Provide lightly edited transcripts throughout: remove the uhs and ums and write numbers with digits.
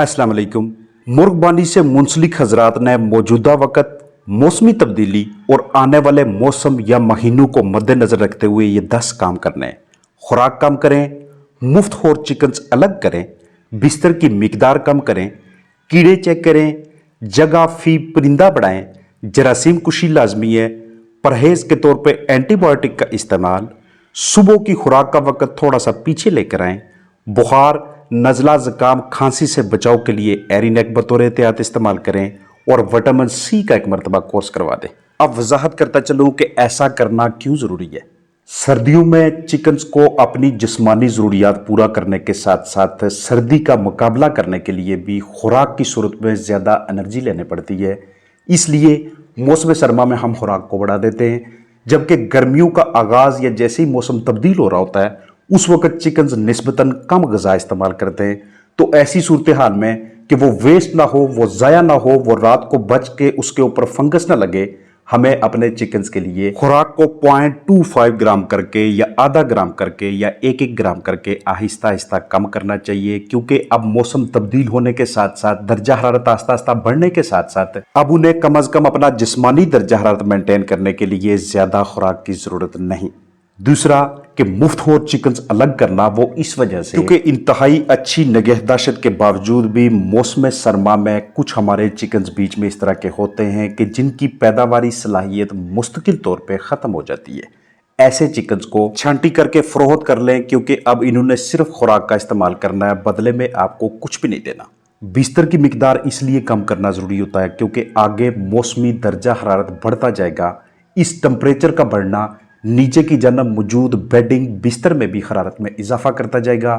अस्सलाम वालेकुम। मुर्गबानी से मुंसलिक हजरात ने मौजूदा वक़्त मौसमी तब्दीली और आने वाले मौसम या महीनों को मद्देनज़र रखते हुए ये 10 काम करने हैं। खुराक कम करें, मुफ्त और चिकन्स अलग करें, बिस्तर की मिकदार कम करें, कीड़े चेक करें, जगह फी परिंदा बढ़ाएं, जरासीम कुशी लाजमी है, परहेज के तौर पे एंटीबायोटिक का इस्तेमाल, सुबह की खुराक का वक़्त थोड़ा सा पीछे लेकर आएं, बुखार, नज़ला, ज़ुकाम, खांसी से बचाव के लिए एरिनेक बतौर एहतियात इस्तेमाल करें और विटामिन सी का एक मरतबा कोर्स करवा दें। अब वजाहत करता चलूँ कि ऐसा करना क्यों ज़रूरी है। सर्दियों में चिकन्स को अपनी जिस्मानी ज़रूरियात पूरा करने के साथ साथ सर्दी का मुकाबला करने के लिए भी खुराक की सूरत में ज़्यादा एनर्जी लेने पड़ती है। इसलिए मौसम सरमा में हम खुराक को बढ़ा देते हैं, जबकि गर्मियों का आगाज़ या जैसे ही मौसम तब्दील हो रहा होता है उस वक्त चिकन्स निस्बतन कम ग़िज़ा इस्तेमाल करते हैं। तो ऐसी सूरत हाल में कि वो वेस्ट ना हो, वो ज़ाया ना हो, वो रात को बच के उसके ऊपर फंगस ना लगे, हमें अपने चिकन्स के लिए खुराक को 0.25 ग्राम करके या आधा ग्राम करके या 1-1 ग्राम करके आहिस्ता आहिस्ता कम करना चाहिए। क्योंकि अब मौसम तब्दील होने के साथ साथ दर्जा हरारत आस्ता आस्ता बढ़ने के साथ साथ अब उन्हें कम अज़ कम अपना जिस्मानी दर्जा हरारत मेंटेन करने के लिए ज़्यादा खुराक की ज़रूरत नहीं। दूसरा कि मुफ्त और चिकन्स अलग करना, वो इस वजह से क्योंकि इंतहाई अच्छी निगहदाश्त के बावजूद भी मौसम सरमा में कुछ हमारे चिकन्स बीच में इस तरह के होते हैं कि जिनकी पैदावारी सलाहियत मुस्तकिल तौर पे ख़त्म हो जाती है। ऐसे चिकन्स को छांटी करके फरोख्त कर लें, क्योंकि अब इन्होंने सिर्फ खुराक का इस्तेमाल करना है, बदले में आपको कुछ भी नहीं देना। बिस्तर की मिकदार इसलिए कम करना ज़रूरी होता है क्योंकि आगे मौसमी दर्जा हरारत बढ़ता जाएगा। इस टेम्परेचर का बढ़ना नीचे की जानब मौजूद बेडिंग बिस्तर में भी हरारत में इजाफा करता जाएगा।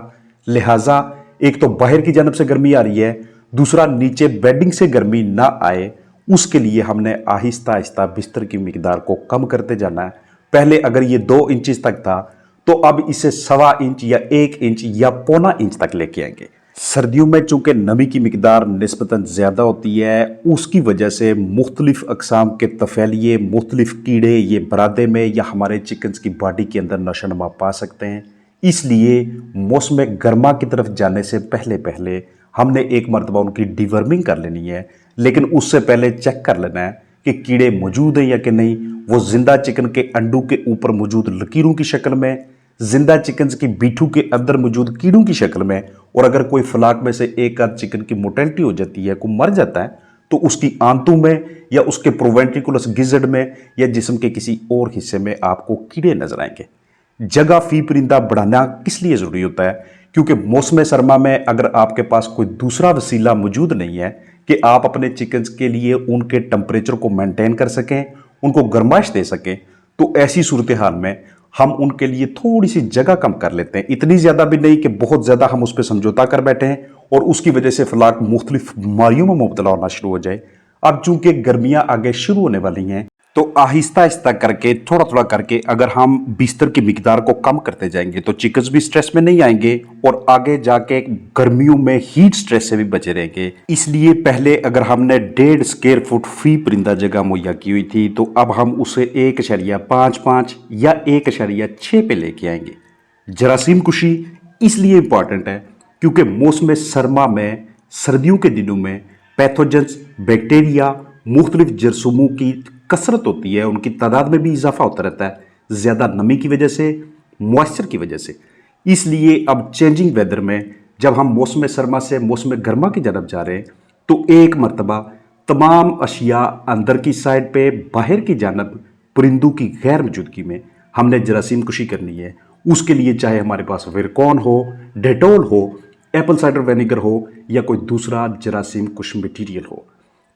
लिहाजा एक तो बाहर की जानब से गर्मी आ रही है, दूसरा नीचे बेडिंग से गर्मी ना आए, उसके लिए हमने आहिस्ता आहिस्ता बिस्तर की मिकदार को कम करते जाना है। पहले अगर ये 2 इंच तक था तो अब इसे 1.25 इंच या 1 इंच या 0.25 इंच तक लेके आएंगे। सर्दियों में चूंकि नमी की मिकदार निस्बतन ज़्यादा होती है, उसकी वजह से मुख्तलिफ अकसाम के तफैलिए, मुख्तलिफ कीड़े ये बरादे में या हमारे चिकन्स की बॉडी के अंदर नशोनुमा पा सकते हैं। इसलिए मौसम गर्मा की तरफ जाने से पहले पहले हमने एक मरतबा उनकी डिवर्मिंग कर लेनी है, लेकिन उससे पहले चेक कर लेना है कि कीड़े मौजूद हैं या कि नहीं। वो जिंदा चिकन के अंडों के ऊपर मौजूद लकीरों की शक्ल में, जिंदा चिकन्स की बीठू के अंदर मौजूद कीड़ों की शक्ल में, और अगर कोई फ्लाक में से एक आध चिकन की मोर्टेलिटी हो जाती है, कोई मर जाता है, तो उसकी आंतों में या उसके प्रोवेंट्रिकुलस गिज़र्ड में या जिस्म के किसी और हिस्से में आपको कीड़े नजर आएंगे। जगह फी परिंदा बढ़ाना किस लिए ज़रूरी होता है? क्योंकि मौसम सरमा में अगर आपके पास कोई दूसरा वसीला मौजूद नहीं है कि आप अपने चिकन्स के लिए उनके टेम्परेचर को मेंटेन कर सकें, उनको गर्माइश दे सकें, तो ऐसी सूरत हाल में हम उनके लिए थोड़ी सी जगह कम कर लेते हैं। इतनी ज़्यादा भी नहीं कि बहुत ज़्यादा हम उस पर समझौता कर बैठे हैं और उसकी वजह से फ्लाक मुख्तलिफ बीमारियों में मुब्तला होना शुरू हो जाए। अब चूंकि गर्मियाँ आगे शुरू होने वाली हैं, तो आहिस्ता आहिस्ता करके थोड़ा थोड़ा करके अगर हम बिस्तर की मिकदार को कम करते जाएंगे तो चिकन्स भी स्ट्रेस में नहीं आएंगे और आगे जाके गर्मियों में हीट स्ट्रेस से भी बचे रहेंगे। इसलिए पहले अगर हमने 1.5 स्क्वायर फुट फी परिंदा जगह मुहैया की हुई थी, तो अब हम उसे 1.55 या 1.6 पे लेके आएंगे। जरासीम कुशी इसलिए इंपॉर्टेंट है क्योंकि मौसम सरमा में, सर्दियों के दिनों में पैथोजेंस, बैक्टीरिया, मुख्तलिफ जरासीमों की कसरत होती है, उनकी तादाद में भी इजाफा होता रहता है, ज़्यादा नमी की वजह से, मॉइस्चर की वजह से। इसलिए अब चेंजिंग वेदर में जब हम मौसम सरमा से मौसम गर्मा की जानब जा रहे हैं, तो एक मरतबा तमाम अशिया अंदर की साइड पे, बाहर की जानब परिंदों की गैर मौजूदगी में हमने जरासीम कुशी करनी है। उसके लिए चाहे हमारे पास विरकॉन हो, डेटोल हो, एप्पल साइडर विनेगर हो या कोई दूसरा जरासीम कुश मटीरियल हो।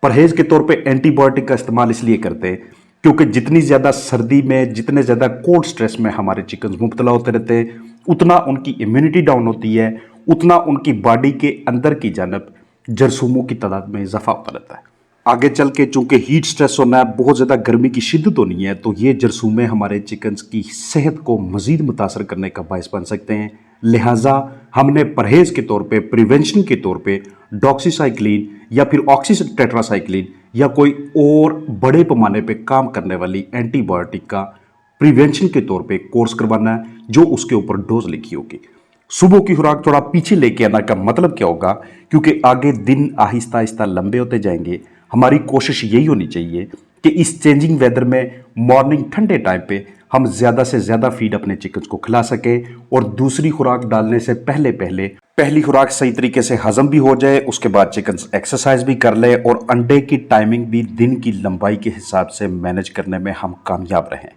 परहेज के तौर पे एंटीबायोटिक का इस्तेमाल इसलिए करते हैं क्योंकि जितनी ज़्यादा सर्दी में, जितने ज़्यादा कोल्ड स्ट्रेस में हमारे चिकन्स मुब्तला होते रहते हैं, उतना उनकी इम्यूनिटी डाउन होती है, उतना उनकी बॉडी के अंदर की जानब जरासीमों की तादाद में इजाफा होता रहता है। आगे चल के चूंकि हीट स्ट्रेस होना है, बहुत ज़्यादा गर्मी की शिद्दत होनी है, तो ये जरासीम हमारे चिकन्स की सेहत को मज़ीद मुतासर करने का बायस बन सकते हैं। लिहाजा हमने परहेज के तौर पे, प्रिवेंशन के तौर पे डॉक्सीसाइक्लिन या फिर ऑक्सीटेट्रासाइक्लिन या कोई और बड़े पैमाने पे काम करने वाली एंटीबायोटिक का प्रिवेंशन के तौर पे कोर्स करवाना है, जो उसके ऊपर डोज लिखी होगी। सुबह की खुराक थोड़ा पीछे लेके आना का मतलब क्या होगा, क्योंकि आगे दिन आहिस्ता आहिस्ता लंबे होते जाएंगे। हमारी कोशिश यही होनी चाहिए कि इस चेंजिंग वेदर में मॉर्निंग ठंडे टाइम पे हम ज़्यादा से ज़्यादा फीड अपने चिकन्स को खिला सके और दूसरी खुराक डालने से पहले पहले पहली खुराक सही तरीके से हजम भी हो जाए, उसके बाद चिकन्स एक्सरसाइज भी कर ले और अंडे की टाइमिंग भी दिन की लंबाई के हिसाब से मैनेज करने में हम कामयाब रहें।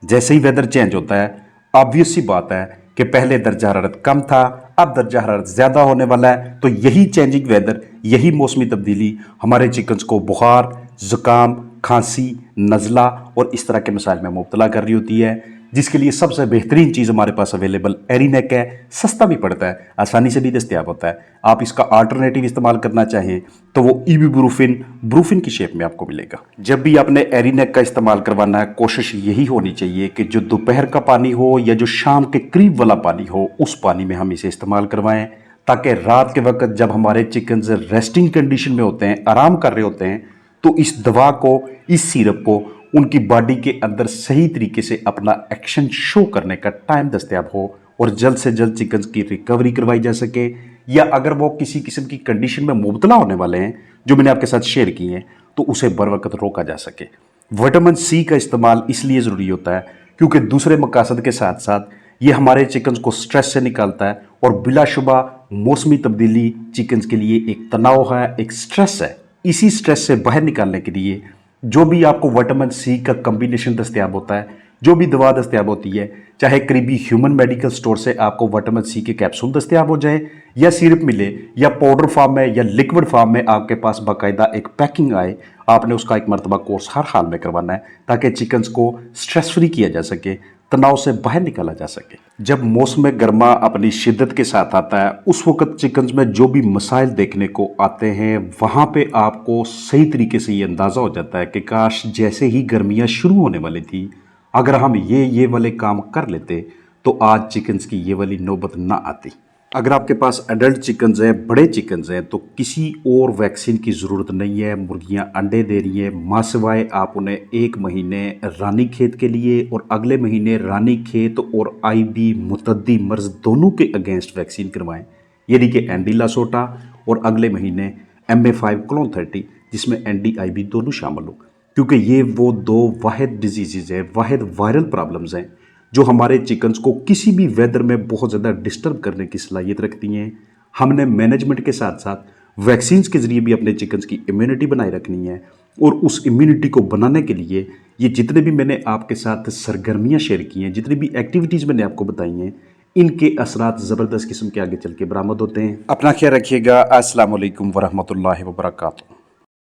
जैसे ही वेदर चेंज होता है, ऑब्वियस सी बात है कि पहले दर्जा हरारत कम था, अब दर्जा हरारत ज़्यादा होने वाला है। तो यही चेंजिंग वेदर, यही मौसमी तब्दीली हमारे चिकन्स को बुखार, ज़ुकाम, खांसी, नज़ला और इस तरह के मसाइल में मुब्तला कर रही होती है, जिसके लिए सबसे बेहतरीन चीज़ हमारे पास अवेलेबल एरीनेक है। सस्ता भी पड़ता है, आसानी से भी दस्तयाब होता है। आप इसका अल्टरनेटिव इस्तेमाल करना चाहें तो वो इबुप्रोफेन की शेप में आपको मिलेगा। जब भी आपने एरीनेक का इस्तेमाल करवाना है, कोशिश यही होनी चाहिए कि जो दोपहर का पानी हो या जो शाम के करीब वाला पानी हो, उस पानी में हम इसे इस्तेमाल करवाएं, ताकि रात के वक्त जब हमारे चिकन्स रेस्टिंग कंडीशन में होते हैं, आराम कर रहे होते हैं, तो इस दवा को, इस सिरप को उनकी बॉडी के अंदर सही तरीके से अपना एक्शन शो करने का टाइम दस्तयाब हो और जल्द से जल्द चिकन्स की रिकवरी करवाई जा सके। या अगर वो किसी किस्म की कंडीशन में मुब्तला होने वाले हैं, जो मैंने आपके साथ शेयर की हैं, तो उसे बर वक्त रोका जा सके। विटामिन सी का इस्तेमाल इसलिए ज़रूरी होता है क्योंकि दूसरे मकासद के साथ साथ ये हमारे चिकन्स को स्ट्रेस से निकालता है और बिलाशुबा मौसमी तब्दीली चिकन्स के लिए एक तनाव है, एक स्ट्रेस है। इसी स्ट्रेस से बाहर निकालने के लिए जो भी आपको विटामिन सी का कम्बिनेशन दस्तयाब होता है, जो भी दवा दस्तयाब होती है, चाहे करीबी ह्यूमन मेडिकल स्टोर से आपको विटामिन सी के कैप्सूल दस्तयाब हो जाए या सिरप मिले या पाउडर फॉर्म में या लिक्विड फॉर्म में आपके पास बाकायदा एक पैकिंग आए, आपने उसका एक मरतबा कोर्स हर हाल में करवाना है ताकि चिकन्स को स्ट्रेस फ्री किया जा सके, तनाव से बाहर निकाला जा सके। जब मौसम गर्मा अपनी शिद्दत के साथ आता है, उस वक्त चिकन्स में जो भी मसाइल देखने को आते हैं, वहाँ पे आपको सही तरीके से ये अंदाज़ा हो जाता है कि काश जैसे ही गर्मियाँ शुरू होने वाली थी, अगर हम ये वाले काम कर लेते तो आज चिकन्स की ये वाली नौबत ना आती। अगर आपके पास एडल्ट चिकन्स हैं, बड़े चिकन्स हैं, तो किसी और वैक्सीन की ज़रूरत नहीं है। मुर्गियां अंडे दे रही हैं, माँ सिवाय आप उन्हें 1 महीने रानी खेत के लिए और अगले महीने रानी खेत और आईबी मुतद्दी मर्ज दोनों के अगेंस्ट वैक्सीन करवाएं, यानी कि एंडी-लासोटा, और अगले महीने MA5 क्लोन 30 जिसमें ND-IB दोनों शामिल हो, क्योंकि ये वो 2 वाहिद डिजीज़ हैं, वाहिद वायरल प्रॉब्लम्स हैं जो हमारे चिकन्स को किसी भी वेदर में बहुत ज़्यादा डिस्टर्ब करने की सलाहियत रखती हैं। हमने मैनेजमेंट के साथ साथ वैक्सीन्स के ज़रिए भी अपने चिकन्स की इम्यूनिटी बनाए रखनी है और उस इम्यूनिटी को बनाने के लिए ये जितने भी मैंने आपके साथ सरगर्मियाँ शेयर की हैं, जितनी भी एक्टिविटीज़ मैंने आपको बताई हैं, इनके असरात ज़बरदस्त किस्म के आगे चल के बरामद होते हैं। अपना ख्याल रखिएगा। अस्सलाम वालेकुम वरहमतुल्लाहि वबरकातुहू।